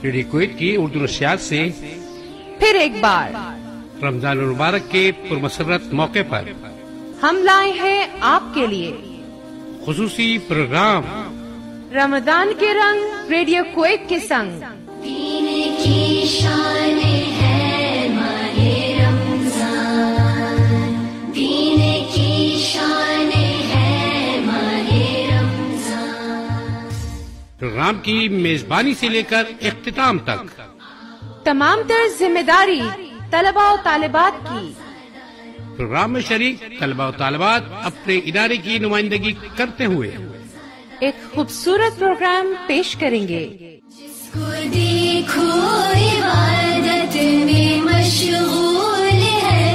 Radio Kuwait کی اردو نشریات سے پھر ایک بار رمضان المبارک کے پرمسرت موقع پر ہم لائے ہیں آپ کے لیے خصوصی پروگرام رمضان کے رنگ ریڈیو کویت کے سنگ۔ دین کی شان ہے ماہ رمضان، دین کی شان ہے ماہ رمضان۔ پروگرام کی میزبانی سے لے کر اختتام تک تمام تر ذمہ داری طلباء و طالبات کی۔ پروگرام میں شریک طلباء و طالبات اپنے ادارے کی نمائندگی کرتے ہوئے ایک خوبصورت پروگرام پیش کریں گے۔ جس کو دیکھو عبادت میں مشغول ہے،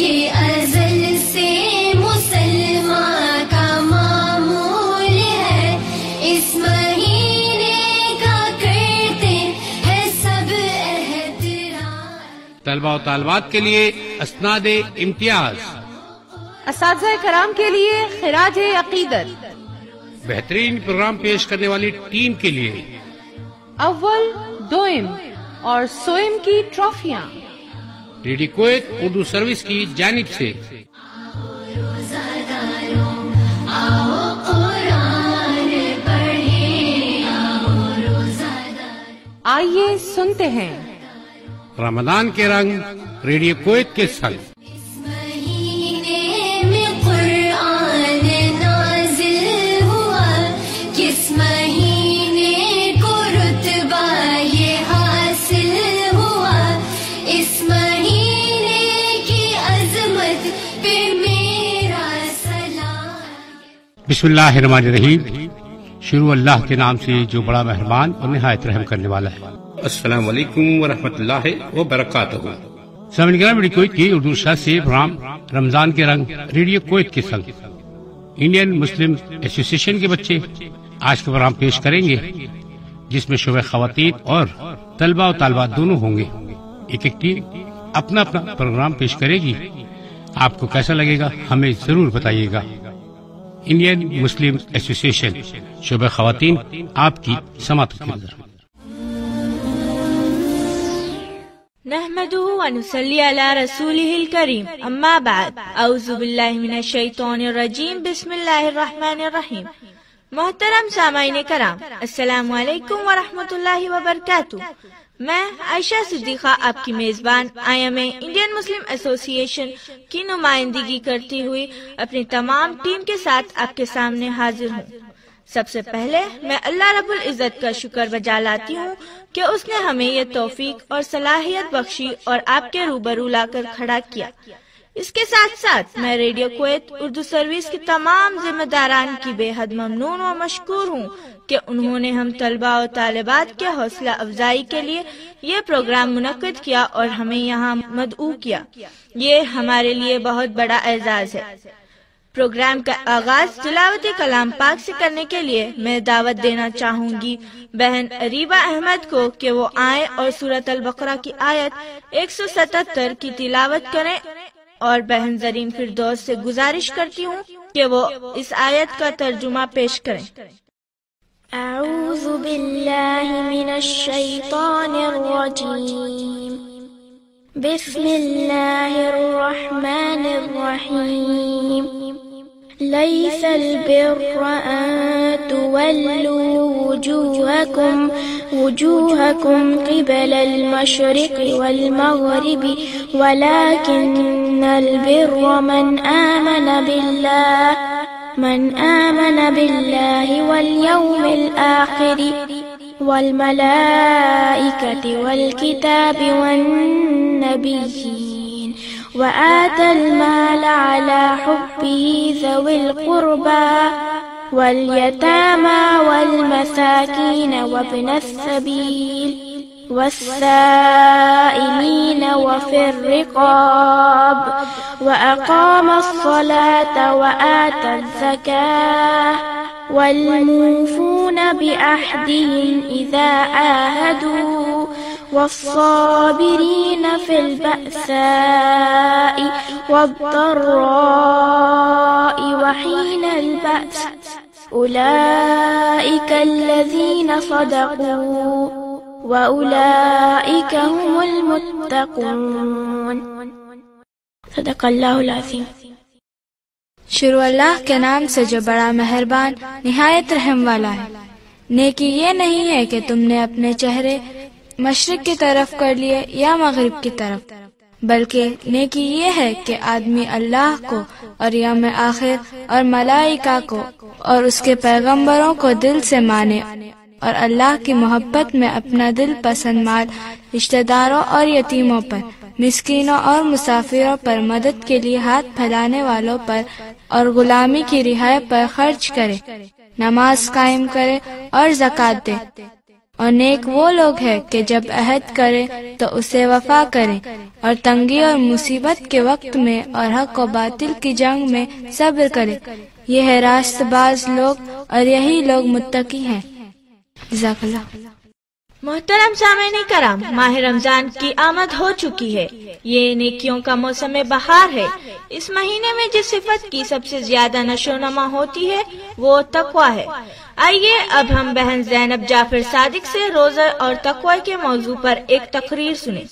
یہ ازل سے مسلمان کا معمول ہے، اس مہینے کا کرتے ہیں سب احترام۔ طلباء و طالبات کے لیے اسناد امتیاز، اساتذہ کرام کے لیے خراج عقیدت، بہترین پروگرام پیش کرنے والی ٹیم کے لیے اول، دوئم اور سوئم کی ٹرافیاں۔ ریڈیو کویت اردو سروس کی جانب سے آؤ قرآن پڑھیں، آؤ روزادار۔ آئیے سنتے ہیں رمضان کے رنگ ریڈیو کویت کے سنگ۔ اس مہینے میں قرآن نازل ہوا، کس مہینے کو رتبہ یہ حاصل ہوا، اس مہینے کی عظمت پہ میرا سلام۔ بسم اللہ الرحمن الرحیم۔ شروع اللہ کے نام سے جو بڑا مہربان اور نہایت رحم کرنے والا ہے۔ السلام علیکم ورحمۃ اللہ وبرکاتہ۔ سامعین کرام، ریڈیو کویت کی اردو نشریات سے پروگرام رمضان کے رنگ ریڈیو کویت کے سنگ انڈین مسلم ایسوسی ایشن کے بچے آج کا پروگرام پیش کریں گے، جس میں شعبہ خواتین اور طلباء و طالبات دونوں ہوں گے۔ ایک ایک ٹیم اپنا اپنا پروگرام پیش کرے گی۔ آپ کو کیسا لگے گا ہمیں ضرور بتائیے گا۔ انڈین مسلم ایسوسی ایشن شعبہ خواتین آپ کی سماعت کے اندر۔ نحمده ونصلي على رسوله الكريم، اما بعد، اعوذ باللہ من الشیطان الرجیم، بسم اللہ الرحمن الرحیم۔ محترم سامعین کرام، السلام علیکم ورحمۃ اللہ وبرکاتہ۔ میں عائشہ صدیقہ آپ کی میزبان IM انڈین مسلم ایسوسی ایشن کی نمائندگی کرتی ہوئی اپنی تمام ٹیم کے ساتھ آپ کے سامنے حاضر ہوں۔ سب سے پہلے میں اللہ رب العزت کا شکر بجا لاتی ہوں کہ اس نے ہمیں یہ توفیق اور صلاحیت بخشی اور آپ کے روبرو لا کر کھڑا کیا۔ اس کے ساتھ ساتھ میں ریڈیو کویت اردو سروس کے تمام ذمہ داران کی بے حد ممنون و مشکور ہوں کہ انہوں نے ہم طلباء و طالبات کے حوصلہ افزائی کے لیے یہ پروگرام منعقد کیا اور ہمیں یہاں مدعو کیا۔ یہ ہمارے لیے بہت بڑا اعزاز ہے۔ پروگرام کا آغاز تلاوت کلام پاک سے کرنے کے لیے میں دعوت دینا چاہوں گی بہن اریبہ احمد کو کہ وہ آئیں اور سورۃ البقرہ کی آیت 177 کی تلاوت کریں، اور بہن زرین فردوس سے گزارش کرتی ہوں کہ وہ اس آیت کا ترجمہ پیش کریں۔ اعوذ باللہ من الشیطان الرجیم، بسم اللہ الرحمن الرحیم۔ ليس البر أن تولوا وجوهكم قبل المشرق والمغرب ولكن البر من آمن بالله واليوم الآخر والملائكة والكتاب والنبيين وآتى المال على حبه ذوي القربى واليتامى والمساكين وابن السبيل والسائلين وفي الرقاب وأقام الصلاة وآتى الزكاة والموفون بعهدهم إذا عاهدوا والصابرين في البأساء والضراء وحين البأس أولئك الذين صدقوا وأولئك هم المتقون. صدق اللہ العظیم. شروع اللہ کے نام سے جو بڑا مہربان نہایت رحم والا ہے. نیکی یہ نہیں ہے کہ تم نے اپنے چہرے مشرق کی طرف کر لیے یا مغرب کی طرف، بلکہ نیکی یہ ہے کہ آدمی اللہ کو اور یوم آخر اور ملائکہ کو اور اس کے پیغمبروں کو دل سے مانے اور اللہ کی محبت میں اپنا دل پسند مال رشتہ داروں اور یتیموں پر، مسکینوں اور مسافروں پر، مدد کے لیے ہاتھ پھیلانے والوں پر اور غلامی کی رہائی پر خرچ کرے، نماز قائم کرے اور زکوٰۃ دے. اور نیک وہ لوگ ہیں کہ جب عہد کرے تو اسے وفا کرے، اور تنگی اور مصیبت کے وقت میں اور حق و باطل کی جنگ میں صبر کرے. یہ ہے راست باز لوگ اور یہی لوگ متقی ہیں. جزاک اللہ. محترم سامعین کرام، ماہ رمضان کی آمد ہو چکی ہے. یہ نیکیوں کا موسم بہار ہے. اس مہینے میں جس صفت کی سب سے زیادہ نشو و نما ہوتی ہے وہ تقویٰ ہے. آئیے اب ہم بہن زینب جعفر صادق سے روزہ اور تقویٰ کے موضوع پر ایک تقریر سنیں.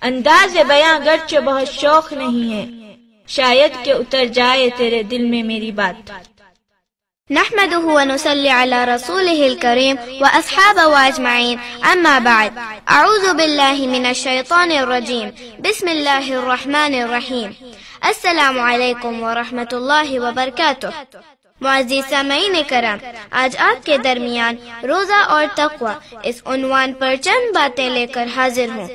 انداز بیاں گرچہ بہت شوق نہیں ہے، شاید کہ اتر جائے تیرے دل میں میری بات. نحمده ونصلي على رسوله الكريم وأصحابه أجمعين. أما بعد، أعوذ بالله من الشيطان الرجيم. بسم الله الرحمن الرحيم. السلام عليكم ورحمة الله وبركاته. معزز سامعین کرام، آج آپ کے درمیان روزہ اور تقویٰ اس عنوان پر چند باتیں لے کر حاضر ہوں.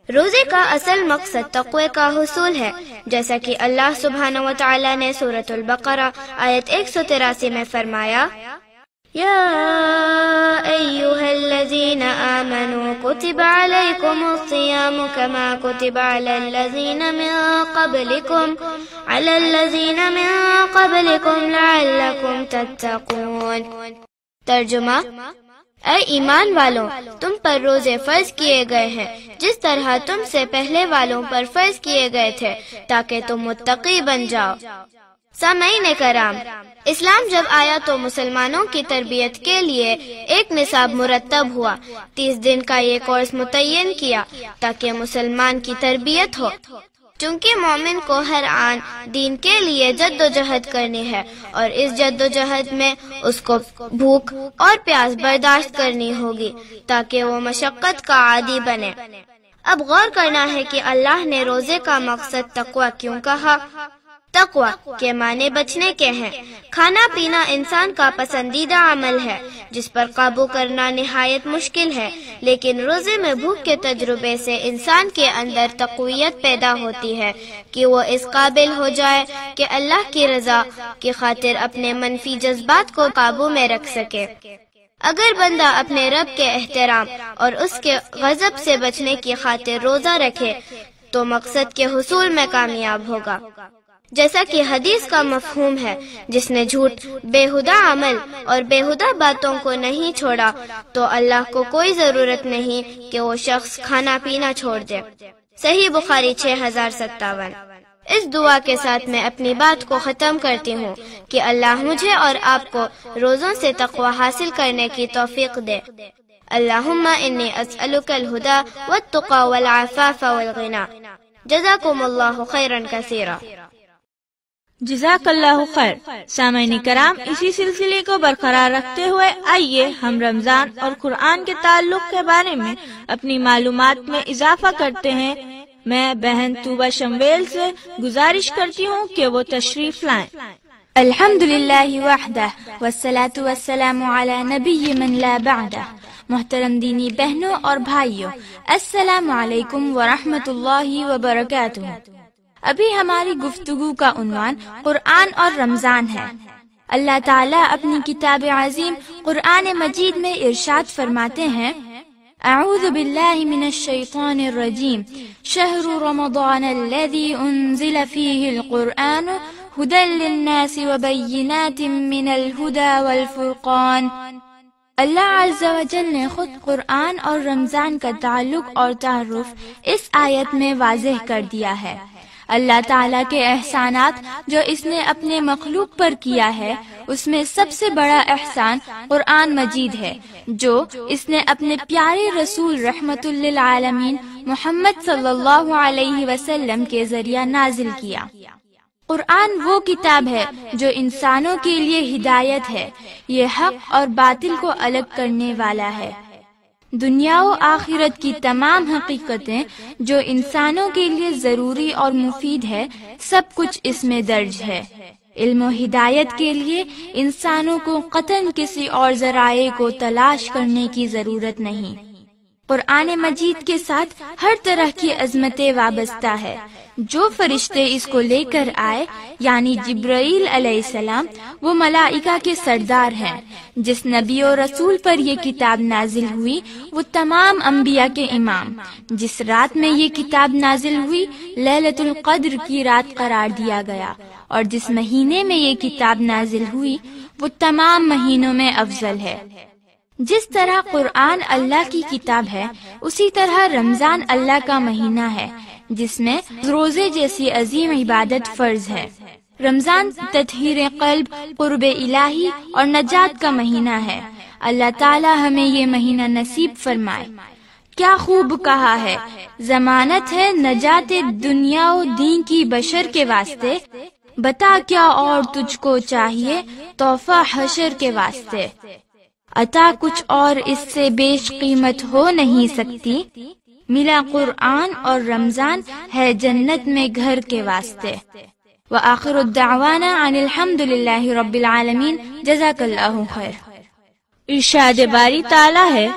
روزے کا اصل مقصد تقوی کا حصول ہے، جیسا کہ اللہ سبحانہ وتعالی نے سورۃ البقرہ آیت 183 میں فرمایا، یا ایھا الذین آمنوا کتب علیکم الصیام کما کتب علی الذین من قبلکم لعلکم تتقون. ترجمہ: اے ایمان والوں، تم پر روزے فرض کیے گئے ہیں جس طرح تم سے پہلے والوں پر فرض کیے گئے تھے تاکہ تم متقی بن جاؤ. سامعین کرام، اسلام جب آیا تو مسلمانوں کی تربیت کے لیے ایک نصاب مرتب ہوا. 30 دن کا یہ کورس متعین کیا تاکہ مسلمان کی تربیت ہو. چونکہ مومن کو ہر آن دین کے لیے جد و جہد کرنی ہے اور اس جد و جہد میں اس کو بھوک اور پیاس برداشت کرنی ہوگی تاکہ وہ مشقت کا عادی بنے. اب غور کرنا ہے کہ اللہ نے روزے کا مقصد تقویٰ کیوں کہا. تقویٰ کے معنی بچنے کے ہیں. کھانا پینا انسان کا پسندیدہ عمل ہے جس پر قابو کرنا نہایت مشکل ہے، لیکن روزے میں بھوک کے تجربے سے انسان کے اندر تقویت پیدا ہوتی ہے کہ وہ اس قابل ہو جائے کہ اللہ کی رضا کی خاطر اپنے منفی جذبات کو قابو میں رکھ سکے. اگر بندہ اپنے رب کے احترام اور اس کے غضب سے بچنے کی خاطر روزہ رکھے تو مقصد کے حصول میں کامیاب ہوگا. جیسا کہ حدیث کا مفہوم ہے، جس نے جھوٹ، بےہودہ عمل اور بےہودہ باتوں کو نہیں چھوڑا تو اللہ کو کوئی ضرورت نہیں کہ وہ شخص کھانا پینا چھوڑ دے. صحیح بخاری 6057. اس دعا کے ساتھ میں اپنی بات کو ختم کرتی ہوں کہ اللہ مجھے اور آپ کو روزوں سے تقوی حاصل کرنے کی توفیق دے. اللہم انی اسألک الہدی والتقی والعفاف والغنی. جزاکم اللہ خیرا کثیرا. جزاک اللہ خیر. سامعین کرام، اسی سلسلے کو برقرار رکھتے ہوئے آئیے ہم رمضان اور قرآن کے تعلق کے بارے میں اپنی معلومات میں اضافہ کرتے ہیں. میں بہن طوبہ شمویل سے گزارش کرتی ہوں کہ وہ تشریف لائیں. الحمدللہ وحدہ والصلاة والسلام علی نبی من لا بعدہ. محترم دینی بہنوں اور بھائیوں، السلام علیکم ورحمۃ اللہ وبرکاتہ. ابھی ہماری گفتگو کا عنوان قرآن اور رمضان ہے. اللہ تعالیٰ اپنی کتاب عظیم قرآن مجید میں ارشاد فرماتے ہیں، اعوذ باللہ من الشیطان الرجیم، شہر رمضان الذی انزل فیہ القرآن ہدی للناس وبینات من الہدی والفرقان. اللہ عز و جل نے خود قرآن اور رمضان کا تعلق اور تعارف اس آیت میں واضح کر دیا ہے. اللہ تعالیٰ کے احسانات جو اس نے اپنے مخلوق پر کیا ہے اس میں سب سے بڑا احسان قرآن مجید ہے جو اس نے اپنے پیارے رسول رحمت للعالمین محمد صلی اللہ علیہ وسلم کے ذریعہ نازل کیا۔ قرآن وہ کتاب ہے جو انسانوں کے لیے ہدایت ہے، یہ حق اور باطل کو الگ کرنے والا ہے۔ دنیا و آخرت کی تمام حقیقتیں جو انسانوں کے لیے ضروری اور مفید ہے سب کچھ اس میں درج ہے۔ علم و ہدایت کے لیے انسانوں کو قطعاً کسی اور ذرائع کو تلاش کرنے کی ضرورت نہیں۔ قرآن مجید کے ساتھ ہر طرح کی عظمتیں وابستہ ہے۔ جو فرشتے اس کو لے کر آئے یعنی جبرائیل علیہ السلام وہ ملائکہ کے سردار ہیں۔ جس نبی و رسول پر یہ کتاب نازل ہوئی وہ تمام انبیاء کے امام۔ جس رات میں یہ کتاب نازل ہوئی لیلۃ القدر کی رات قرار دیا گیا، اور جس مہینے میں یہ کتاب نازل ہوئی وہ تمام مہینوں میں افضل ہے۔ جس طرح قرآن اللہ کی کتاب ہے اسی طرح رمضان اللہ کا مہینہ ہے جس میں روزے جیسی عظیم عبادت فرض ہے۔ رمضان تطہیر قلب، قرب الہی اور نجات کا مہینہ ہے۔ اللہ تعالی ہمیں یہ مہینہ نصیب فرمائے۔ کیا خوب کہا ہے، ضمانت ہے نجات دنیا و دین کی بشر کے واسطے، بتا کیا اور تجھ کو چاہیے تحفہ حشر کے واسطے، عطا کچھ اور اس سے بیش قیمت ہو نہیں سکتی، ملا قرآن اور رمضان ہے جنت میں گھر کے واسطے۔ وآخر الدعوانا ان الحمد للہ رب العالمین، جزاک اللہ خیر۔ ارشاد باری تعالیٰ ہے،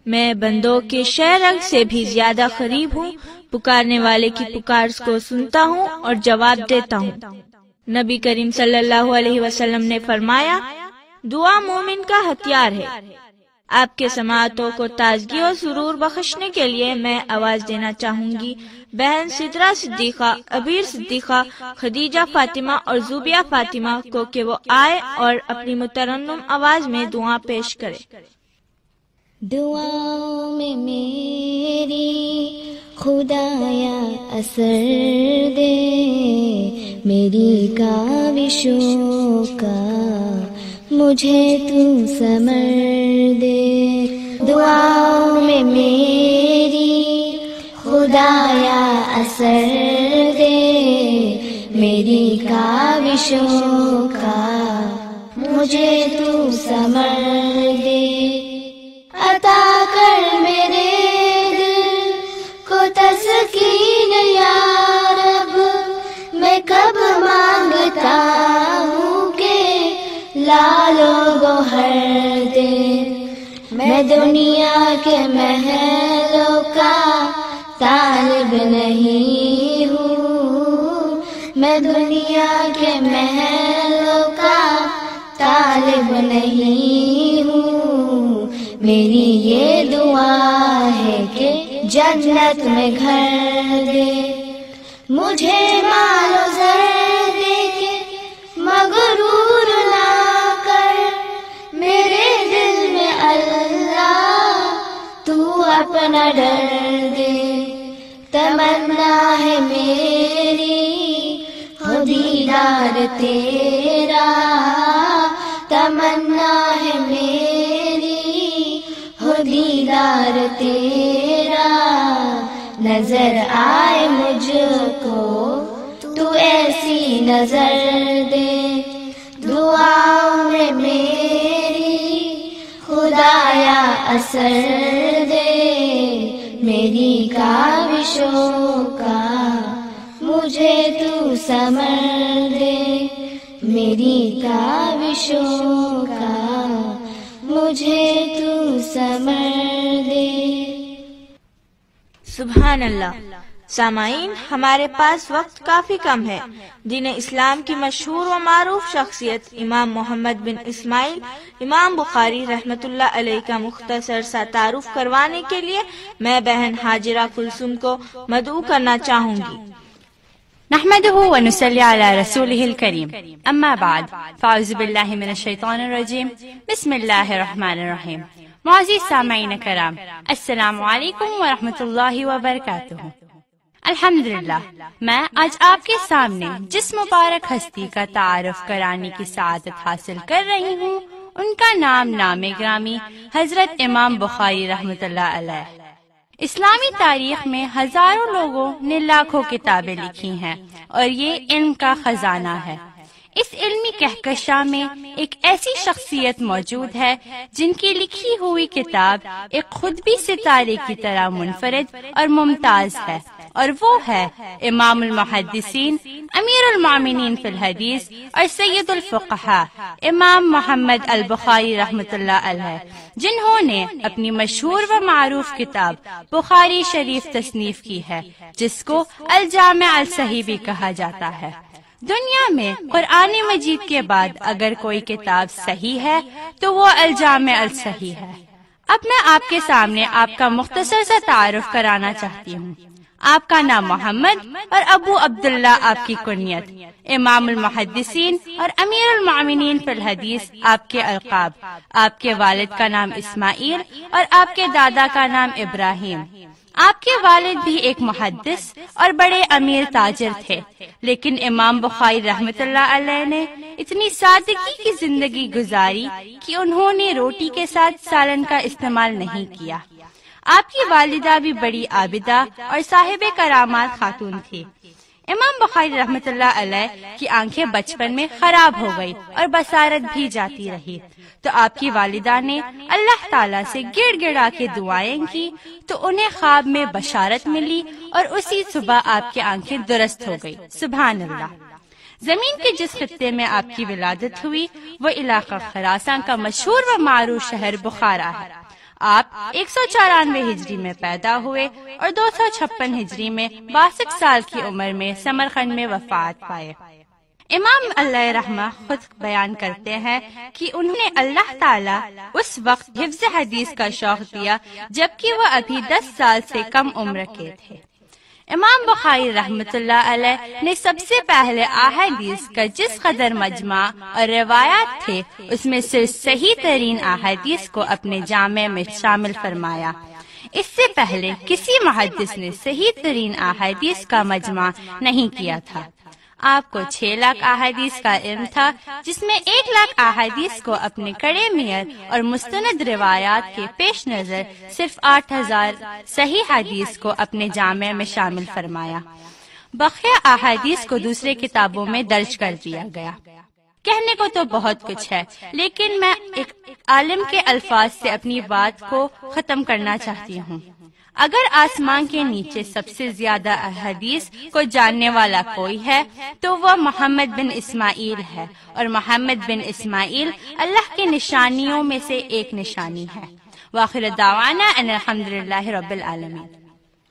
میں بندوں کے شرنگ سے بھی زیادہ قریب ہوں، پکارنے والے کی پکار کو سنتا ہوں اور جواب دیتا ہوں۔ نبی کریم صلی اللہ علیہ وسلم نے فرمایا، دعا مومن کا ہتھیار ہے۔ آپ کے سماعتوں کو تازگی اور سرور بخشنے کے لیے میں آواز دینا چاہوں گی بہن سدرہ صدیقہ، عبیر صدیقہ، خدیجہ فاطمہ اور زوبیہ فاطمہ کو کہ وہ آئے اور اپنی مترنم آواز میں دعا پیش کرے۔ دعاؤں میں میری خدایا اثر دے، میری کاوشوں کا مجھے تو ثمر دے۔ دعاؤں میں میری خدایا اثر دے، میری کاوشوں کا مجھے تو ثمر دے۔ عطا کر میرے دل کو تسکین یا رب، میں کب مانگتا ہوں کہ لالو گوہر دے۔ میں دنیا کے محلوں کا طالب نہیں ہوں، میں دنیا کے محلوں کا طالب نہیں ہوں، میری یہ دعا ہے کہ جنت میں گھر دے۔ مجھے مال و زر دے کے مغرور نہ کر، میرے دل میں اللہ تو اپنا ڈر دے۔ تمنا ہے میری ہو دیدار تیرا، تمنا ہے میری ہو دیدار تیرا، نظر آئے مجھ کو تو ایسی نظر دے۔ دعاؤں میں میری خدایا اثر دے، میری کاوشوں کا مجھے تو ثمر دے، میری کاوشوں کا مجھے تو ثمر دے۔ سبحان اللہ۔ سامعین، ہمارے پاس وقت کافی کم ہے۔ دین اسلام کی مشہور و معروف شخصیت امام محمد بن اسماعیل امام بخاری رحمت اللہ علیہ کا مختصر سا تعارف کروانے کے لیے میں بہن حاجرہ کلثوم کو مدعو کرنا چاہوں گی۔ نحمده ونصلي على رسوله الكريم، أما بعد فأعوذ بالله من الشيطان الرجيم، بسم الله الرحمن الرحيم۔ معزز سامعین کرام، السلام علیکم ورحمۃ اللہ وبرکاتہ۔ الحمدللہ، میں آج آپ کے سامنے جس مبارک ہستی کا تعارف کرانے کی سعادت حاصل کر رہی ہوں، ان کا نام گرامی حضرت امام بخاری رحمۃ اللہ علیہ۔ اسلامی تاریخ میں ہزاروں لوگوں نے لاکھوں کتابیں لکھی ہیں اور یہ علم کا خزانہ ہے۔ اس علمی کہکشاں میں ایک ایسی شخصیت موجود ہے جن کی لکھی ہوئی کتاب ایک خود بھی ستارے کی طرح منفرد اور ممتاز ہے، اور وہ ہے امام المحدثین، امیر المومنین فی الحدیث اور سید الفقہاء امام محمد البخاری رحمۃ اللہ علیہ، جنہوں نے اپنی مشہور و معروف کتاب بخاری شریف تصنیف کی ہے، جس کو الجامع الصحیح بھی کہا جاتا ہے۔ دنیا میں قرآن مجید کے بعد اگر کوئی کتاب صحیح ہے تو وہ الجامع الصحیح ہے۔ اب میں آپ کے سامنے آپ کا مختصر سا تعارف کرانا چاہتی ہوں۔ آپ کا نام محمد اور ابو عبداللہ آپ کی کنیت، امام المحدثین اور امیر المومنین فی الحدیث آپ کے القاب، آپ کے والد کا نام اسماعیل اور آپ کے دادا کا نام ابراہیم۔ آپ کے والد بھی ایک محدث اور بڑے امیر تاجر تھے، لیکن امام بخاری رحمۃ اللہ علیہ نے اتنی سادگی کی زندگی گزاری کہ انہوں نے روٹی کے ساتھ سالن کا استعمال نہیں کیا۔ آپ کی والدہ بھی بڑی عابدہ اور صاحب کرامات خاتون تھی۔ امام بخاری رحمۃ اللہ علیہ کی آنکھیں بچپن میں خراب ہو گئی اور بصارت بھی جاتی رہی، تو آپ کی والدہ نے اللہ تعالیٰ سے گڑ گڑا کے دعائیں کی تو انہیں خواب میں بشارت ملی اور اسی صبح آپ کی آنکھیں درست ہو گئی۔ سبحان اللہ۔ زمین کے جس خطے میں آپ کی ولادت ہوئی وہ علاقہ خراسان کا مشہور و معروف شہر بخارا ہے۔ آپ 194 ہجری میں پیدا ہوئے اور 256 ہجری میں 62 سال کی عمر میں سمرقند میں وفات پائے۔ امام اللہ رحمہ خود بیان کرتے ہیں کہ انہوں نے اللہ تعالیٰ اس وقت حفظ حدیث کا شوق دیا جبکہ وہ ابھی 10 سال سے کم عمر کے تھے۔ امام بخاری رحمۃ اللہ علیہ نے سب سے پہلے احادیث کا جس قدر مجمع اور روایات تھے اس میں صرف صحیح ترین احادیث کو اپنے جامع میں شامل فرمایا۔ اس سے پہلے کسی محدث نے صحیح ترین احادیث کا مجمع نہیں کیا تھا۔ آپ کو 6 لاکھ احادیث کا علم تھا، جس میں 1 لاکھ احادیث کو اپنے کڑے معیار اور مستند روایات کے پیش نظر صرف 8000 صحیح حدیث کو اپنے جامع میں شامل فرمایا۔ بقیہ احادیث کو دوسرے کتابوں میں درج کر دیا گیا۔ کہنے کو تو بہت کچھ ہے، لیکن میں ایک عالم کے الفاظ سے اپنی بات کو ختم کرنا چاہتی ہوں۔ اگر آسمان کے نیچے سب سے زیادہ احادیث کو جاننے والا کوئی ہے تو وہ محمد بن اسماعیل ہے، اور محمد بن اسماعیل اللہ کی نشانیوں میں سے ایک نشانی ہے۔ وآخر دعوانا ان الحمدللہ رب العالمین۔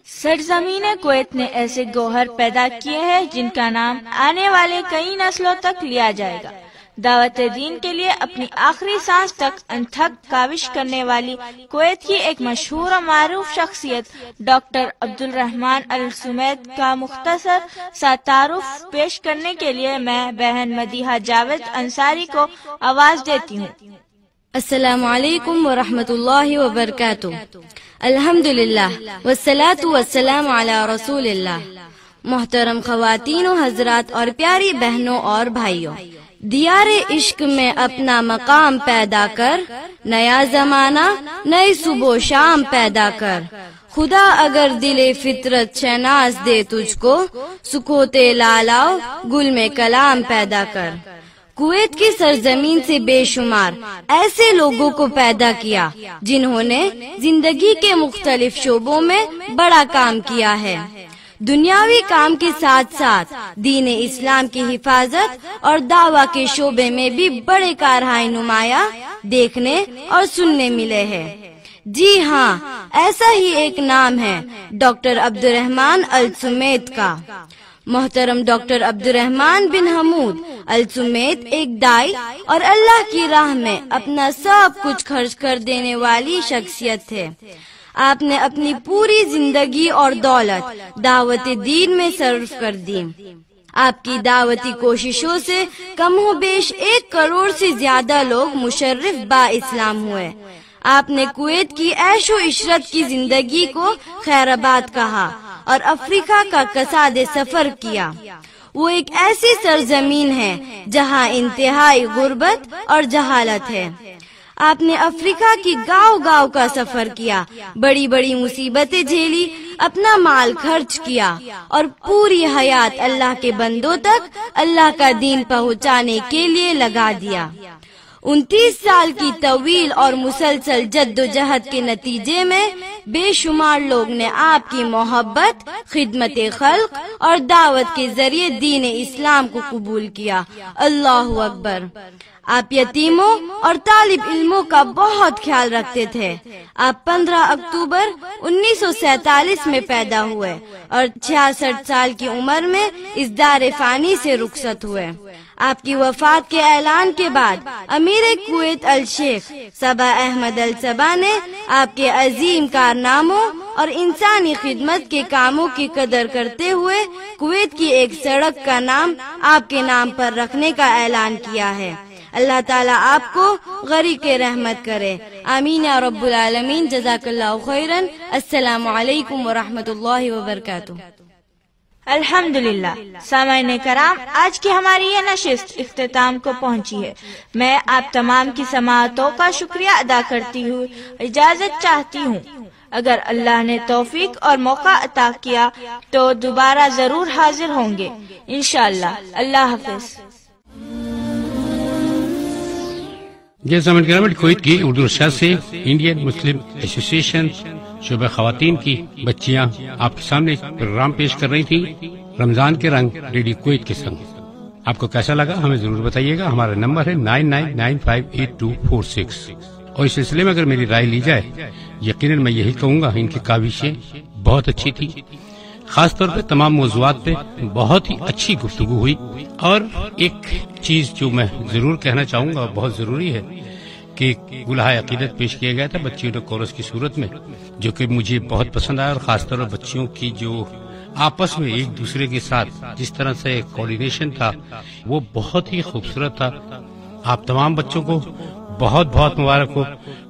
سرزمین کویت نے ایسے گوہر پیدا کیے ہیں جن کا نام آنے والے کئی نسلوں تک لیا جائے گا۔ دعوت دین کے لیے اپنی آخری سانس تک انتھک کاوش کرنے والی کویت کی ایک مشہور و معروف شخصیت ڈاکٹر عبدالرحمن السمیت کا مختصر سا تعارف پیش کرنے کے لیے میں بہن مدیحہ جاوید انصاری کو آواز دیتی ہوں۔ السلام علیکم ورحمۃ اللہ وبرکاتہ۔ الحمدللہ والصلاة والسلام علی رسول اللہ۔ محترم خواتین و حضرات اور پیاری بہنوں اور بھائیوں، دیار عشق میں اپنا مقام پیدا کر، نیا زمانہ نئی صبح و شام پیدا کر۔ خدا اگر دل فطرت شناس دے تجھ کو، سکوتے لالاؤ گل میں کلام پیدا کر۔ کویت کی سرزمین سے بے شمار ایسے لوگوں کو پیدا کیا جنہوں نے زندگی کے مختلف شعبوں میں بڑا کام کیا ہے۔ دنیاوی کام کے ساتھ ساتھ دین اسلام کی حفاظت اور دعویٰ کے شعبے میں بھی بڑے کارہائے نمایاں دیکھنے اور سننے ملے ہیں۔ جی ہاں، ایسا ہی ایک نام ہے ڈاکٹر عبدالرحمن السمیت کا۔ محترم ڈاکٹر عبدالرحمن بن حمود السمیت ایک دائی اور اللہ کی راہ میں اپنا سب کچھ خرچ کر دینے والی شخصیت تھے۔ آپ نے اپنی پوری زندگی اور دولت دعوت دین میں صرف کر دی۔ آپ کی دعوتی کوششوں سے کم و بیش 1 کروڑ سے زیادہ لوگ مشرف با اسلام ہوئے۔ آپ نے کویت کی عیش و عشرت کی زندگی کو خیر آباد کہا اور افریقہ کا قصاد سفر کیا۔ وہ ایک ایسی سرزمین ہے جہاں انتہائی غربت اور جہالت ہے۔ آپ نے افریقہ کی گاؤں گاؤں کا سفر کیا، بڑی بڑی مصیبتیں جھیلی، اپنا مال خرچ کیا اور پوری حیات اللہ کے بندوں تک اللہ کا دین پہنچانے کے لیے لگا دیا۔ 29 سال کی طویل اور مسلسل جد و جہد کے نتیجے میں بے شمار لوگ نے آپ کی محبت، خدمت خلق اور دعوت کے ذریعے دین اسلام کو قبول کیا۔ اللہ اکبر۔ آپ یتیموں اور طالب علموں کا بہت خیال رکھتے تھے۔ آپ 15 اکتوبر 1947 میں پیدا ہوئے اور 66 سال کی عمر میں اس دار فانی سے رخصت ہوئے۔ آپ کی وفات کے اعلان کے بعد امیر کویت الشیخ صبا احمد الصبا نے آپ کے عظیم کارناموں اور انسانی خدمت کے کاموں کی قدر کرتے ہوئے کویت کی ایک سڑک کا نام آپ کے نام پر رکھنے کا اعلان کیا ہے۔ اللہ تعالیٰ آپ کو غریق رحمت کرے، آمین یا رب العالمین۔ جزاک اللہ خیرا۔ السلام علیکم ورحمۃ اللہ وبرکاتہ۔ الحمدللہ۔ سامعین کرام، آج کی ہماری یہ نشست اختتام کو پہنچی ہے۔ میں آپ تمام کی سماعتوں کا شکریہ ادا کرتی ہوئی اجازت چاہتی ہوں۔ اگر اللہ نے توفیق اور موقع عطا کیا تو دوبارہ ضرور حاضر ہوں گے انشاءاللہ۔ اللہ حافظ۔ جیسا میں گرامر کویت کی اردو نشر سے انڈین مسلم ایسوسی ایشن شعبہ خواتین کی بچیاں آپ کے سامنے پروگرام پیش کر رہی تھی رمضان کے رنگ ریڈیو کویت کے سنگ۔ آپ کو کیسا لگا ہمیں ضرور بتائیے گا۔ ہمارا نمبر ہے 99958246 اور اس سلسلے میں اگر میری رائے لی جائے یقیناً میں یہی کہوں گا ان کی کاوشیں بہت اچھی تھی۔ خاص طور پہ تمام موضوعات پہ بہت ہی اچھی گفتگو ہوئی۔ اور ایک چیز جو میں ضرور کہنا چاہوں گا بہت ضروری ہے کہ گلہائے عقیدت پیش کیا گیا تھا بچیوں نے کورس کی صورت میں، جو کہ مجھے بہت پسند آیا، اور خاص طور پر بچیوں کی جو آپس میں ایک دوسرے کے ساتھ جس طرح سے کوارڈینیشن تھا وہ بہت ہی خوبصورت تھا۔ آپ تمام بچوں کو بہت بہت مبارک ہو۔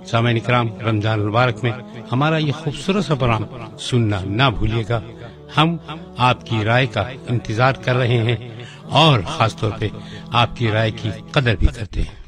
سامعین کرام، رمضان المبارک میں ہمارا یہ خوبصورت سا پروگرام سننا نہ بھولیے گا۔ ہم آپ کی رائے کا انتظار کر رہے ہیں اور خاص طور پہ آپ کی رائے کی قدر بھی کرتے ہیں۔